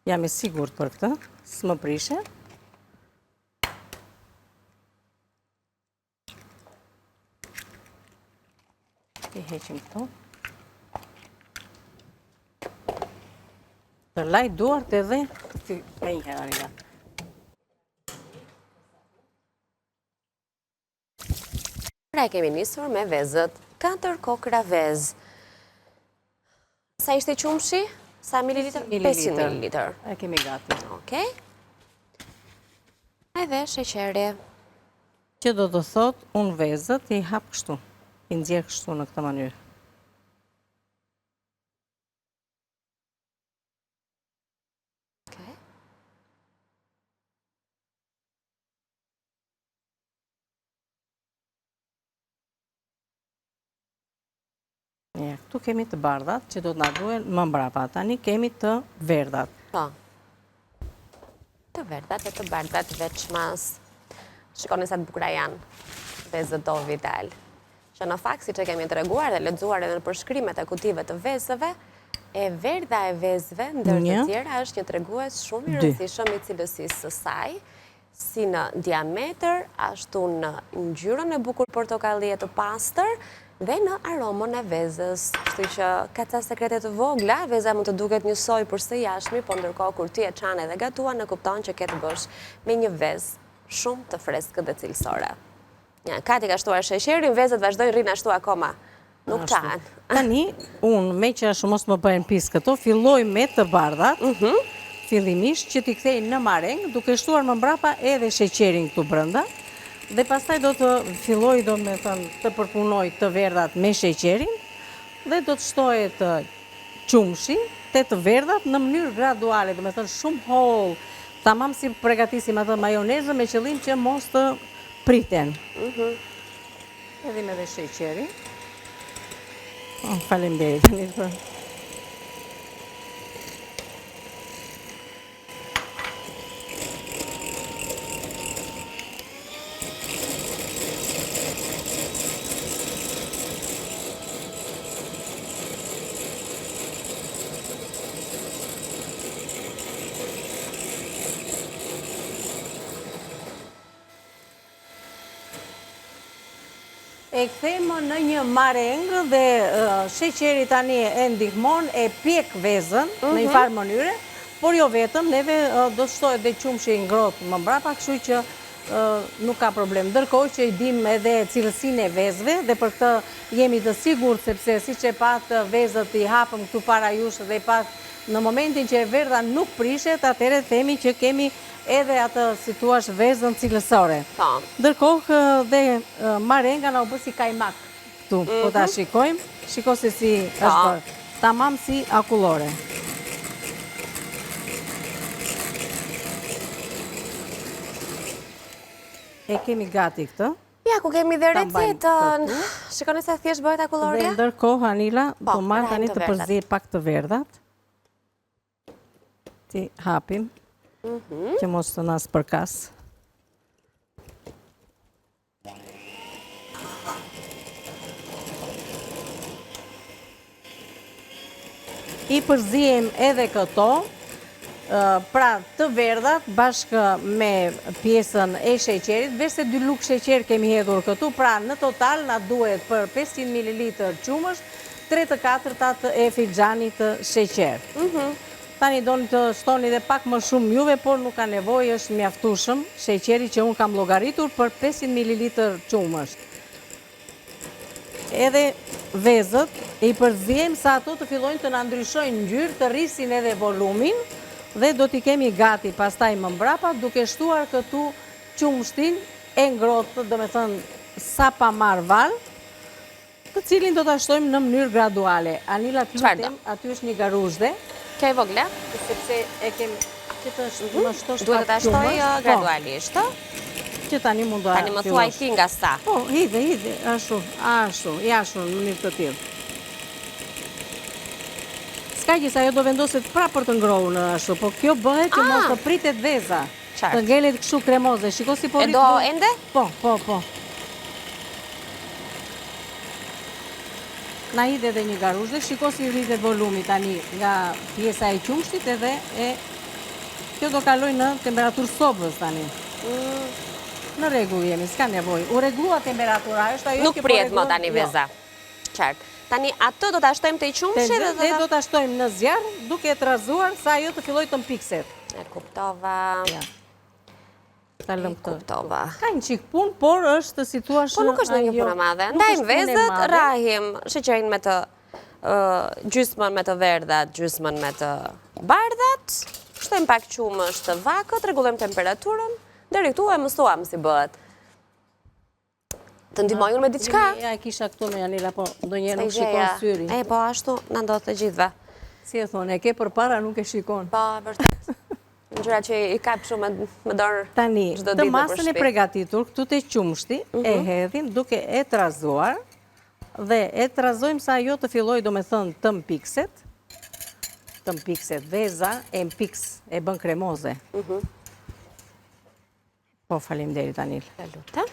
[SPEAKER 2] Jam e sigurt për këtë, s'më prishe. I heqim këto. Të laj duart edhe me një herë nga.
[SPEAKER 1] Pra e kemi nisur me vezët, 4 kokra vezë. Sa ishte qumshi? Sa mililitër? 500 mililitër.
[SPEAKER 2] E kemi gati.
[SPEAKER 1] Okej. Edhe sheqeri.
[SPEAKER 2] Që do të thot, unë vezët i hap kështu. I nxjerr kështu në këtë mënyrë. Këtu kemi të bardhat që do të na duhen më mbrapa. Tani kemi të verdhat.
[SPEAKER 1] Po. Të verdhat e të bardhat veçmas. Shikoni sa të bukura janë vezët do vital. Që në fakt, si që kemi të reguar dhe lexuar edhe në përshkrimet e kutive të vezëve, e verdha e vezëve, ndër të tjera, është një tregues shumë i rëndësishëm i cilësisë së saj, si në diametër, ashtu në ngjyrën e bukur portokallie të pastër, dhe në aromën e vezës. Kështu që ka ca sekrete të vogla, veza mund të duket njësoj për së jashtëmi, po ndërkohë kur ti e çan edhe gatuan, në kupton që ke të bësh me një vezë shumë të freskët dhe cilësore. Ja, Kati ka shtuar sheqerin, vezët vazhdojnë rrinë ashtu akoma. Nuk çahen.
[SPEAKER 2] Tani, unë me që ashtu mos më bëhen pis këto, filloj me të bardhat, fillimisht që t'i kthej në mareng, duke shtuar më mbrapa edhe sheqerin këtu brenda. Dhe pastaj do të filloj, do me thënë, të përpunoj të verdhat me sheqerin dhe do të shtoj të qumshi, të verdhat në mënyrë graduale, do me thënë shumë hollë, tamam si përgatisim atë majonezë me qëllim që mos të priten. Edhim edhe sheqerin. Faleminderit. E kthejmë në një marengë dhe sheqeri tani e ndihmon, e pjek vezën në një farë mënyre, por jo vetëm, neve do të shtojë dhe qumshi ngrohtë më mbrapa, kështu që nuk ka problem. Ndërkohë që i dim edhe cilësinë e vezëve dhe për këtë jemi të sigurt, sepse siç e patë vezët i hapëm këtu para jush dhe i patë në momentin që e verdha nuk prishet, atëherë themi që kemi edhe atë si thua vezën cilësore. Ndërkohë dhe marenga na u bë si kajmak këtu, po ta shikojmë. Shiko se si është bërë. Tamam si akullore. E kemi gati këtë.
[SPEAKER 1] Ja, ku kemi dhe recetën. Shikoni se thjesht bëhet akullorja.
[SPEAKER 2] Dhe ndërkohë, Anila, do marrë tani të përzije pak të verdhat. Ti hapim, që mos të nas përkas. I përzijem edhe këto, pra të verdhat bashkë me pjesën e sheqerit, veç se 2 lugë sheqer kemi hedhur këtu, pra në total na duhet për 500 ml qumësht, 3/4 e filxhanit të sheqer. Tani doni të shtoni dhe pak më shumë juve, por nuk ka nevojë, është mjaftueshëm sheqeri që unë kam llogaritur për 500 ml qumësht. Edhe vezët i përzijem sa ato të fillojnë të na ndryshojnë ngjyrë, të rrisin edhe volumin dhe do t'i kemi gati pastaj më mbrapa duke shtuar këtu qumshtin e ngrohtë, do me thënë sa pa marr val, të cilin do të ashtojmë në mënyrë graduale. Anila, të lutem, aty është një garuzhde.
[SPEAKER 1] Kjo e vogle?
[SPEAKER 2] Sepse e kemi që të më shtosh
[SPEAKER 1] duhet të ashtoj gradualisht.
[SPEAKER 2] Që tani mund të
[SPEAKER 1] tani më thuaj ti nga sa.
[SPEAKER 2] Po, hidhe, ashtu, jashtu në mënyrë të tillë. Ska që sa jo do vendoset prapë për të ngrohur në ashtu, po kjo bëhet që mos të pritet veza. Të ngelet kështu kremoze. Shiko si po
[SPEAKER 1] rritë. E do ende?
[SPEAKER 2] Po. Na hidhe edhe një garuzhe, shiko si rritet volumi tani nga pjesa e qumshtit edhe kjo do kaloj në temperaturë sobës tani. Në rregull jemi, s'ka nevojë. U rregullua temperatura, është ajo që po
[SPEAKER 1] nuk pritet më tani veza. Qartë. Tani atë do të ashtojmë të i qumshit
[SPEAKER 2] dhe do të ashtojmë në zjarr, duke të razuar sa ajo të filloj të mpikset.
[SPEAKER 1] E kuptova.
[SPEAKER 2] Kuptova. Ka një qik punë, por është si thua
[SPEAKER 1] po nuk është një punë madhe. Ndajmë vezët, rahim, sheqerin me të gjysmën me të verdhat, gjysmën me të bardhat, shtojmë pak qumësht të vakët, rregullojmë temperaturën, deri këtu e mësuam si bëhet. Të ndihmoj unë me diçka?
[SPEAKER 2] Ja, e kisha këtu me Janila, po ndonjëherë nuk shikon syri.
[SPEAKER 1] Po ashtu na ndodh të gjithëve.
[SPEAKER 2] Si e thonë, e ke përpara nuk e shikon.
[SPEAKER 1] Po, vërtet. Gjëra që i kap shumë me dorë.
[SPEAKER 2] Tani, të masën e përgatitur, këtu te qumshti, e hedhim duke e trazuar dhe e trazojmë sa ajo të fillojë, domethënë, të mpikset veza, e mpiks, e bën kremoze. Po, faleminderit Anil.
[SPEAKER 1] Lutem.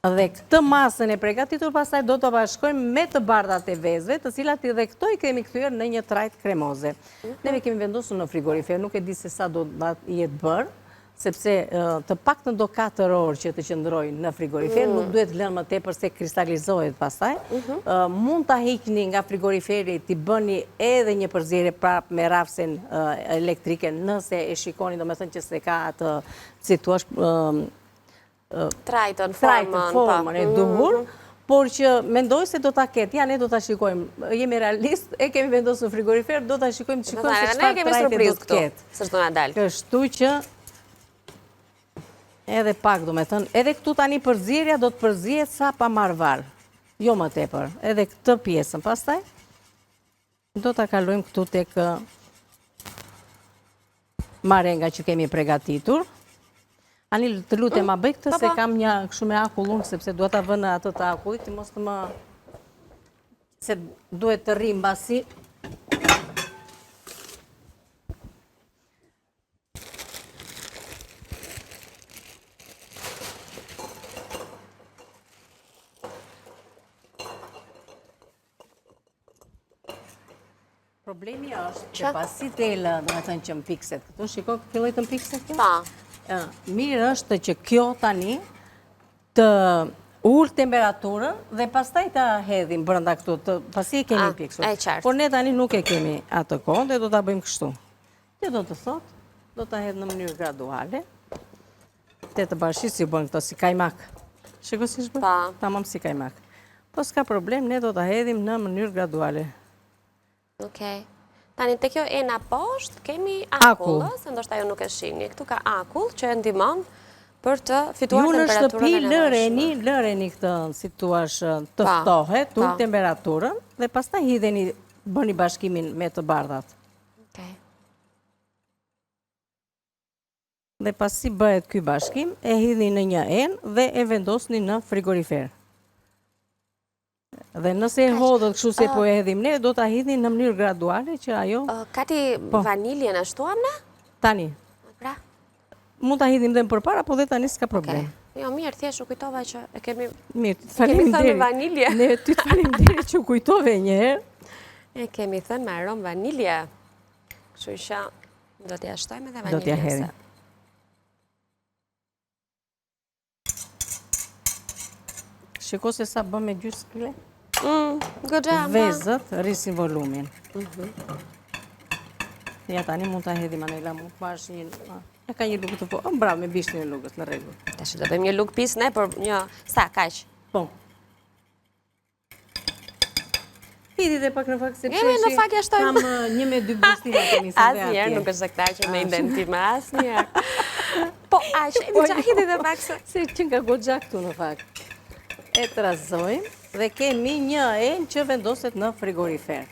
[SPEAKER 2] Dhe këtë masën e përgatitur pastaj do të bashkojmë me të bardhat e vezëve, të cilat edhe këto i kemi kthyer në një trajt kremoze. Neve kemi vendosur në frigorifer, nuk e di se sa do të jetë bërë, sepse të paktën do 4 orë që të qëndrojë në frigorifer, nuk duhet lënë më tepër se kristalizohet pastaj. Mund ta hiqni nga frigoriferi, t'i bëni edhe një përzierje prapë me rafsen elektrike, nëse e shikoni, domethënë që se ka atë, si thua,
[SPEAKER 1] trajtën
[SPEAKER 2] formën e duhur, por që mendoj se do ta ketë. Ja, ne do ta shikojmë. Jemi realist, e kemi vendosur në frigorifer, do ta shikojmë se çfarë trajte do të ketë.
[SPEAKER 1] S'është do na dalë.
[SPEAKER 2] Kështu që edhe pak, domethënë, edhe këtu tani përzierja do të përzihet sa pa marr var. Jo më tepër. Edhe këtë pjesën pastaj do ta kalojmë këtu tek marenga që kemi përgatitur. Anil, të lutem, ma bëj këtë se kam një kështu me akull unë, sepse duhet ta vënë atë të akullit, mos të më... se duhet të rrim mbasi. Problemi është që pasi telë, do të thënë që mpikset këtu, shiko, filloi të mpikset kjo?
[SPEAKER 1] Pa.
[SPEAKER 2] Mirë është që kjo tani të ullë temperaturën dhe pastaj të hedhim brenda këtu, pasi e kemi piksur. Por ne tani nuk e kemi atë kohë dhe do ta bëjmë kështu. Kjo do të thotë, do ta hedh në mënyrë graduale. Te të bashkisë si bën këto si kajmak. Shiko si është bën? Tamam si kajmak. Po s'ka problem, ne do ta hedhim në mënyrë graduale.
[SPEAKER 1] Okej. Tani, të kjo ena poshtë, kemi akull, se ndoshta jo nuk e shihni. Këtu ka akull që e ndihmon për të fituar temperaturën e nevojshme.
[SPEAKER 2] Ju në shtëpi lëreni këtë, si thua, të ftohet, ull temperaturën dhe pastaj hidheni, bëni bashkimin me të bardhat.
[SPEAKER 1] Okej.
[SPEAKER 2] Dhe pasi bëhet ky bashkim, e hidhni në një enë dhe e vendosni në frigorifer. Dhe nëse e hodhët kështu se po e hedhim ne, do ta hidhni në mënyrë graduale që ajo...
[SPEAKER 1] Kati vaniljen e shtuam ne?
[SPEAKER 2] Tani.
[SPEAKER 1] Pra?
[SPEAKER 2] Mund ta hidhim dhe më përpara, po dhe tani s'ka problem.
[SPEAKER 1] Jo, mirë, thjesht u kujtova që e kemi...
[SPEAKER 2] Mirë, kemi thënë
[SPEAKER 1] vanilje.
[SPEAKER 2] Ne ty të faleminderit që u kujtove një herë.
[SPEAKER 1] E kemi thënë me aromë vanilje. Kështu që do t'ja shtojmë edhe vanilje.
[SPEAKER 2] Do t'ja hedhim. Shiko se sa bëm me gjysë kile. Vezët rrisin volumin. Ja tani mund ta hedhim Anela, mund të marrësh një... Ja ka një lugë të po... Bravo, me bish një lugës në rregull.
[SPEAKER 1] Tash do bëjmë një lugë pis ne, por një... Sa, kaq?
[SPEAKER 2] Po. Hidi dhe pak në fakt se
[SPEAKER 1] Jemi në fakt ja shtojmë.
[SPEAKER 2] Kam 1-2 gustime kemi se dhe atje.
[SPEAKER 1] Asnjëherë nuk është këta që me identime, asnjëherë. Po, aq, hidi dhe pak se...
[SPEAKER 2] Se që nga goxha këtu në fakt. E trazojmë. dhe kemi një enë që vendoset në frigorifer.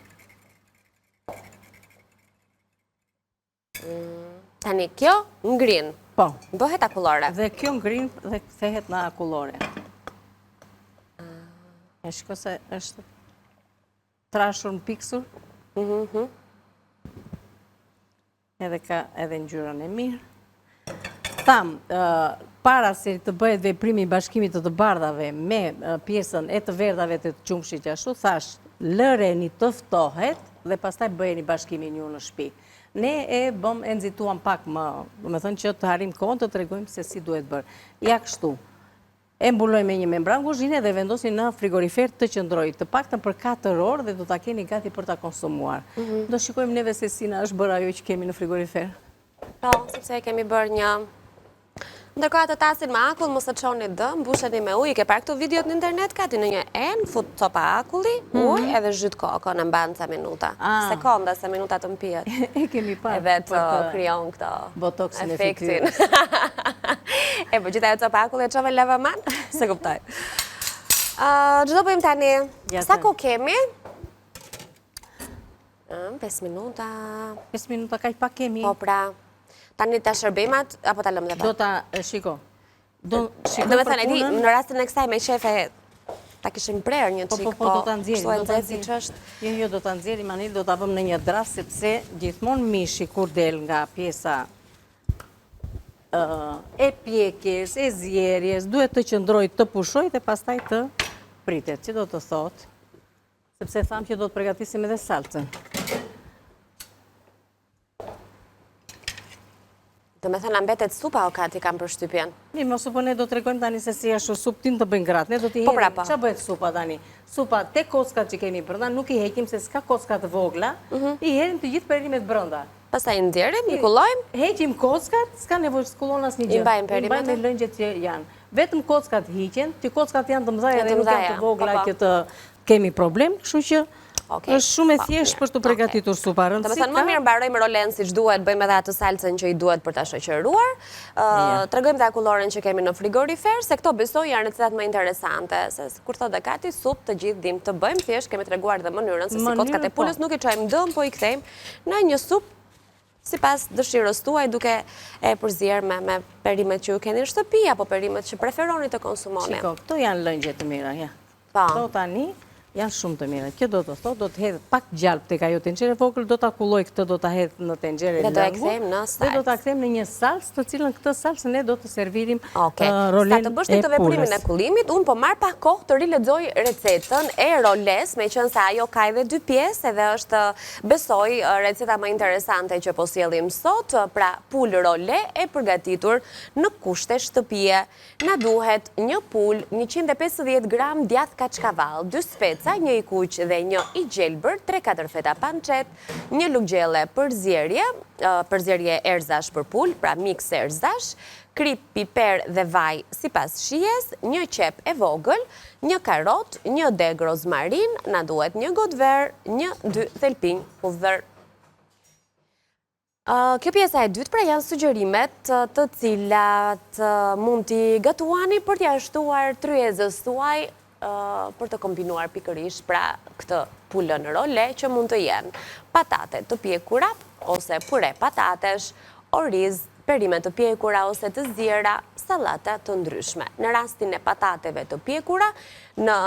[SPEAKER 1] Tani, kjo ngrin.
[SPEAKER 2] Po.
[SPEAKER 1] Bëhet akullore.
[SPEAKER 2] Dhe kjo ngrin dhe kthehet në akullore. E shko se është trashur në piksur. Edhe ka edhe ngjyrën e mirë. Tham, para se të bëhet veprimi i bashkimit të bardhave me pjesën e të verdhave të qumshit ashtu, thash, lëreni të ftohet dhe pastaj bëheni bashkimin ju në shtëpi. Ne e nxituam pak më, do të thënë që të harim kohën të tregojmë se si duhet bërë. Ja kështu. E mbulojmë me një membran kuzhine dhe vendosin në frigorifer të qëndrojë të paktën për 4 orë dhe do ta keni gati për ta konsumuar. Do shikojmë neve se si na është bërë ajo që kemi në frigorifer.
[SPEAKER 1] Po, sepse kemi bërë një... Ndërkohë atë tasin me akull, mos e çoni dëm, mbusheni me ujë. Ke parë këto videot në internet, ka ti në një enë, fut copa akulli, ujë edhe zhyt kokën, e mban ca minuta. Sekonda se minuta të mpijet.
[SPEAKER 2] E kemi parë.
[SPEAKER 1] Edhe të krijon këto
[SPEAKER 2] botoksin e
[SPEAKER 1] efektin. E po gjitha e copa akulli e çove lavaman, se kuptoj. Çdo bëjmë tani. Sa kohë kemi? 5 minuta.
[SPEAKER 2] 5 minuta kaq pak kemi.
[SPEAKER 1] Po pra. Tani ta shërbimat, apo ta lëmë dhe pa?
[SPEAKER 2] Do ta, shiko. Do
[SPEAKER 1] me thënë, e di, në rastin e kësaj me shefe, ta kishim prerë një qikë,
[SPEAKER 2] po do ta nxjerrim. Jo, do ta nxjerrim, Anil, do ta vëmë në një dras, sepse gjithmonë mishi kur del nga pjesa e pjekjes, e zjerjes, duhet të qëndroj të pushoj dhe pastaj të pritet. Që do të thot? Sepse tham që do të përgatisim edhe salcën.
[SPEAKER 1] Do me thënë, mbetet supa o kati kam për shtypjen?
[SPEAKER 2] Më supë ne do të regojmë tani se si ashtu supë tin të bëjnë gratë. Ne do t'i hekim, që bëhet supa tani? Supa te kockat që kemi brënda, nuk i hekim se s'ka kockat vogla, i herim të gjithë perimet brënda.
[SPEAKER 1] Pastaj i ndjerim, i kullojmë?
[SPEAKER 2] Heqim kockat, s'ka nevojë të kullon asnjë gjë.
[SPEAKER 1] I mbajmë perimet?
[SPEAKER 2] I mbajmë me lëngjet që janë. Vetëm kockat hiqen, që kockat janë të mëdhaja dhe nuk janë të vogla që të kemi problem, kështu që është shumë e thjeshtë për të përgatitur supa.
[SPEAKER 1] Do me thënë, më mirë mbarojmë rolen si që duhet, bëjmë edhe atë salcën që i duhet për ta shoqëruar. Tregojmë dhe akulloren që kemi në frigorifer, se këto besoj janë recetat më interesante, se kur thot dhe kati, supë të gjithë dim të bëjmë, thjesht kemi treguar dhe mënyrën, se si kockat e pulës nuk i çojmë dëm, po i kthejmë në një supë sipas dëshirës tuaj, duke e përzierë me perimet që ju keni në shtëpi, apo perimet që preferoni të konsumoni.
[SPEAKER 2] Shiko, këto janë lëngje të mira, ja. Këto tani janë shumë të mira. Kjo do të thotë, do të hedh pak gjalp tek ajo tenxhere vogël, do ta kulloj këtë, do ta hedh në tenxhere lëngu.
[SPEAKER 1] Dhe do e kthejmë në salcë.
[SPEAKER 2] Dhe do ta kthejmë në një salcë, të cilën këtë salcë ne do të servirim
[SPEAKER 1] Sa
[SPEAKER 2] rolen e
[SPEAKER 1] të bësh të veprimin e kullimit, unë po marr pak kohë të rilexoj recetën e roles, meqense se ajo ka edhe 2 pjesë, edhe është besoj receta më interesante që po sjellim sot, pra pul role e përgatitur në kushte shtëpie. Na duhet një pul, 150 gram djath kaçkavall, 2 speca, një i kuq dhe një i gjelbër, 3-4 feta pancet, një luggjelle përzierje erzash për pul, pra mix erzash, krip, piper dhe vaj sipas shijes, një qep e vogël, një karot, një deg rozmarin, na duhet një gotë ver, 1-2 thelpinj hudhër. Kjo pjesa e dytë pra janë sugjerimet të cilat mund t'i gatuani për t'ia shtuar tryezës tuaj për të kombinuar pikërisht pra këtë pulën role që mund të jenë patate të pjekura ose pure patatesh, oriz, perime të pjekura ose të zjera, sallata të ndryshme. Në rastin e patateve të pjekura, në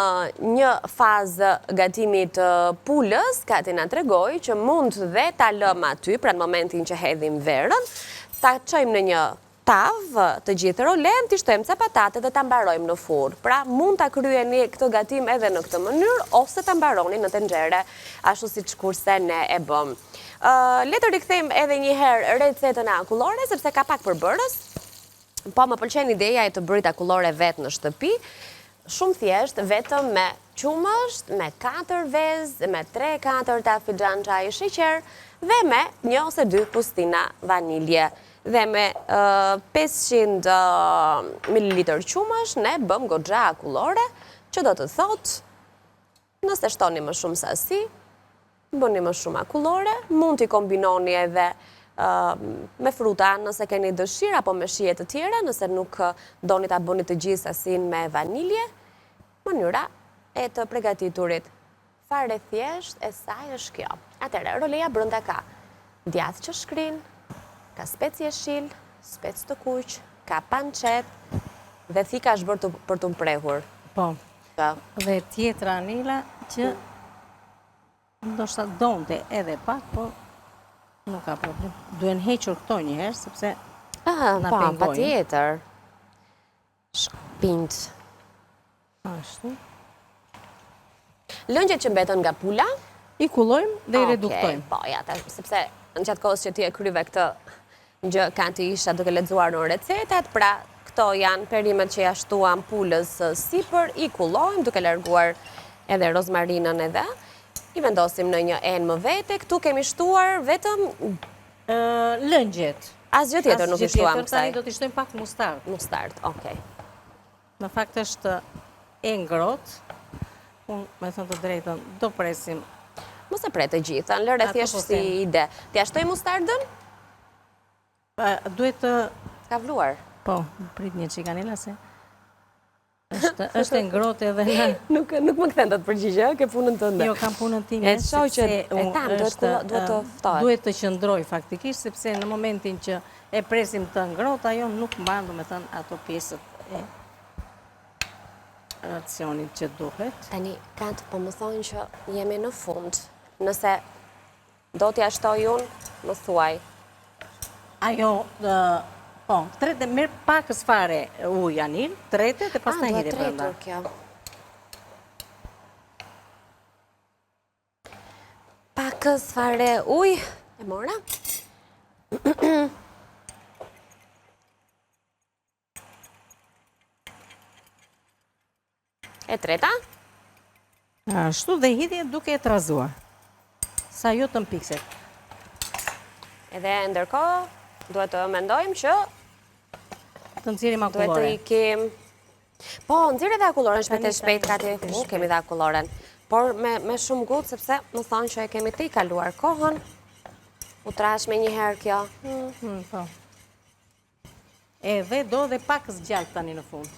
[SPEAKER 1] një fazë gatimit pulës, Kati na tregoi që mund dhe ta lëm aty, pra në momentin që hedhim verën, ta çojmë në një tavë të gjithë rolen, t'i shtojmë ca patate dhe ta mbarojmë në furrë. Pra mund ta kryeni këtë gatim edhe në këtë mënyrë, ose ta mbaroni në tenxhere, ashtu siç kurse ne e bëm. Le të rikthejmë edhe një herë recetën e akullore, sepse ka pak përbërës, po më pëlqen ideja e të bërit akullore vetë në shtëpi, shumë thjesht, vetëm me qumësht, me 4 vezë, me 3-4 ta fixhan çaji sheqer, dhe me 1 ose 2 pustina vanilje. Dhe me 500 ml qumësh, ne bëm goxha akullore, që do të thotë, nëse shtoni më shumë sasi, bëni më shumë akullore, mund t'i kombinoni edhe me fruta nëse keni dëshirë, apo me shije të tjera, nëse nuk doni ta bëni të gjithë sasin me vanilje, mënyra e të pregatiturit. Fare thjesht e saj është kjo. Atëre, roleja brenda ka djathë që shkrin, ka spec jeshil, spec të kuq, ka pancet, dhe thika është bërë për të mprehur.
[SPEAKER 2] Po.
[SPEAKER 1] Po.
[SPEAKER 2] Dhe tjetra Anila që ndoshta donte edhe pak, po nuk ka problem. Duhen hequr këto njëherë, sepse na pengojnë.
[SPEAKER 1] Pa tjetër. Shpind.
[SPEAKER 2] Ashtu.
[SPEAKER 1] Lëngjet që mbetën nga pula,
[SPEAKER 2] I kullojmë dhe I reduktojmë.
[SPEAKER 1] Po, ja, sepse në qatë kohës që ti e kryve këtë gjë kanë të isha duke lexuar në recetat, pra këto janë perimet që ja shtuam pulës sipër, I kullojmë duke larguar edhe rozmarinën edhe. I vendosim në një enë më vete, këtu kemi shtuar vetëm
[SPEAKER 2] Lëngjet.
[SPEAKER 1] asgjë tjetër nuk I shtuam kësaj.
[SPEAKER 2] Tani do t'i shtojmë pak mustard.
[SPEAKER 1] Mustard, okej.
[SPEAKER 2] Në fakt është e ngrohtë. Unë, me thënë të drejtën, do presim.
[SPEAKER 1] Mos e pre të gjitha, lëre thjesht si ide. T'ja shtoj mustardën?
[SPEAKER 2] Duhet të...
[SPEAKER 1] Ka vluar.
[SPEAKER 2] Po, prit një çik Anila se është e ngrohtë edhe në...
[SPEAKER 1] Nuk më kthen të përgjigje, ke punën tënde.
[SPEAKER 2] Jo, kam punën time,
[SPEAKER 1] sepse duhet të ftohet.
[SPEAKER 2] Duhet të qëndroj faktikisht, sepse në momentin që e presim të ngrohtë, ajo nuk mban, do me thënë, ato pjesët e racionit që duhet.
[SPEAKER 1] Tani, Kat, po më thonë që jemi në fund. Nëse do t'ja shtoj unë, më thuaj.
[SPEAKER 2] Ajo, po, trete, merë pakës fare ujë Anil, trete, dhe pas në hiri brenda.
[SPEAKER 1] Kjo. Pakës fare ujë, e mora? E treta?
[SPEAKER 2] Ashtu dhe hidhje duke e trazuar. Sa jo të mpikset.
[SPEAKER 1] Edhe ndërkohë, duhet të mendojmë që
[SPEAKER 2] të nxjerrim
[SPEAKER 1] duhet të
[SPEAKER 2] akulloren.
[SPEAKER 1] ikim... Po, nxjerrë edhe akulloren shpejt, Kati. Kemi dhe akulloren. Por me shumë gut, sepse më thonë që e kemi të I kaluar kohën. U trash me njëherë kjo.
[SPEAKER 2] Po. Edhe do dhe pak zgjallë tani në fund.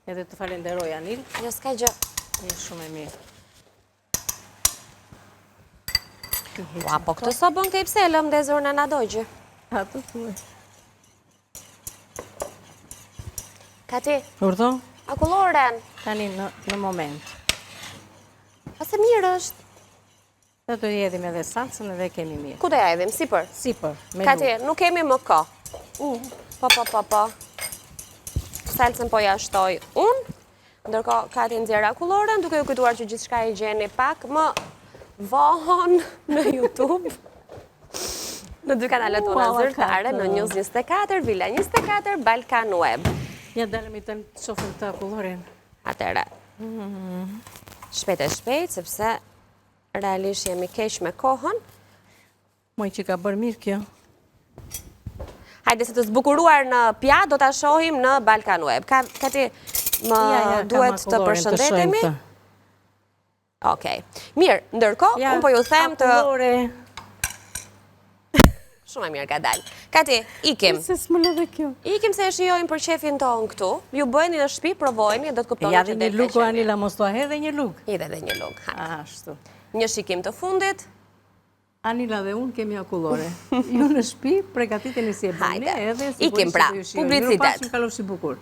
[SPEAKER 2] Edhe të falenderoj Anil.
[SPEAKER 1] Jo, s'ka gjë.
[SPEAKER 2] Je shumë e mirë.
[SPEAKER 1] Ua, po këtë so bën këtë I pselëm dhe zërë në dojgjë.
[SPEAKER 2] Ato thuaj.
[SPEAKER 1] Kati,
[SPEAKER 2] Urdo?
[SPEAKER 1] akulloren.
[SPEAKER 2] Tani në moment.
[SPEAKER 1] Ase mirë është.
[SPEAKER 2] Dhe të jedhim edhe salsën edhe kemi mirë.
[SPEAKER 1] Ku të ja edhim, sipër?
[SPEAKER 2] Sipër, me
[SPEAKER 1] Kati,
[SPEAKER 2] lukë.
[SPEAKER 1] nuk kemi më ko. Po. Salsën po ja shtoj unë. Ndërko, Kati nxjerr akulloren, duke ju kujtuar që gjithçka I gjeni pak më vohon në YouTube. Në dy kanalet tona zyrtare, në News 24, Villa 24, Balkan Web.
[SPEAKER 2] Ja dalëm I të shofim të akulloren.
[SPEAKER 1] Atëre, shpejt, sepse realisht jemi keq me kohën.
[SPEAKER 2] Moj që ka bërë mirë kjo.
[SPEAKER 1] Hajde se të zbukuruar në pja, do të shohim në Balkan Web. Kati, më duhet të përshëndetemi? Okej. Mirë, ndërko, unë po ju them të... Shumë e mirë ka dalë. Kati, ikim.
[SPEAKER 2] Se s'më lëve kjo.
[SPEAKER 1] Ikim se e shijojmë për qefin tonë këtu. Ju bëjni në shtëpi, provojni, do të kuptoni
[SPEAKER 2] që dhe një lukë, Anila, mos të ahe dhe një lukë.
[SPEAKER 1] I dhe një lukë.
[SPEAKER 2] Ashtu.
[SPEAKER 1] Një shikim të fundit.
[SPEAKER 2] Anila dhe unë kemi akullore. Ju në shtëpi, pregatiteni si e bëni, edhe...
[SPEAKER 1] Ikim pra, publicitet.
[SPEAKER 2] Mirë, pasim kalofshi bukur.